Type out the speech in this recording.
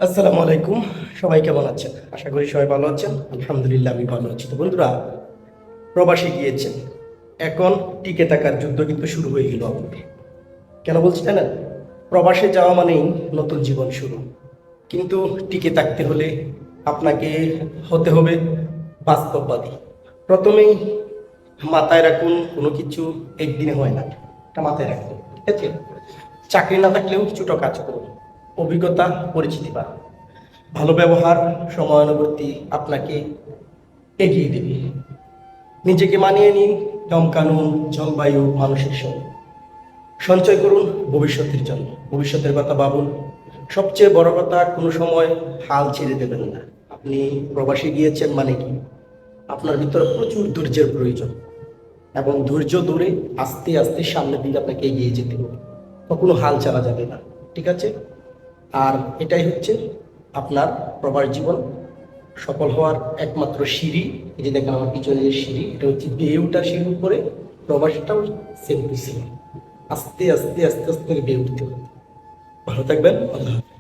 আসসালামু আলাইকুম। সবাই কেমন আছেন? আশা করি সবাই ভালো আছেন। আলহামদুলিল্লাহ আমি ভালো আছি। তো বন্ধুরা, প্রবাসে গিয়েছেন, এখন টিকে থাকার যুদ্ধ কিন্তু শুরু হয়ে গেল আপনাদের। কেন বলছি জানেন? প্রবাসে যাওয়া মানেই নতুন জীবন শুরু, কিন্তু টিকে থাকতে হলে আপনাকে হতে হবে বাস্তববাদী। প্রথমেই মাথায় রাখুন, কোনো কিছু একদিনে হয় না, এটা মাথায় রাখুন, ঠিক আছে? চাকরি না থাকলেও ছোট কাজ করুন, অভিজ্ঞতা পরিচিতি বাড়ান, ভালো ব্যবহার সময়ানুবর্তী আপনাকে এগিয়ে দেবে। নিজেকে মানিয়ে নিন নিয়ম কানুন, জলবায়ু, মানুষের সঙ্গে। সঞ্চয় করুন ভবিষ্যতের জন্য, ভবিষ্যতের কথা ভাবুন। সবচেয়ে বড় কথা, কোনো সময় হাল ছেড়ে দেবেন না। আপনি প্রবাসে গিয়েছেন মানে কি, আপনার ভিতরে প্রচুর ধৈর্যের প্রয়োজন, এবং ধৈর্য ধরে আস্তে আস্তে সামনের দিকে আপনাকে এগিয়ে যেতে হবে। কখনো হাল ছাড়া যাবে না, ঠিক আছে? আর এটাই হচ্ছে আপনার প্রবাস জীবন সফল হওয়ার একমাত্র সিঁড়ি। এই যে দেখেন আমার পিছনে যে সিঁড়ি, এটা হচ্ছে বেয়ে ওঠার সিঁড়ি। উপরে প্রবাসটাও সেম টু সেম, আস্তে আস্তে আস্তে আস্তে বেয়ে উঠতে হবে। ভালো থাকবেন, আল্লাহ হাফেজ।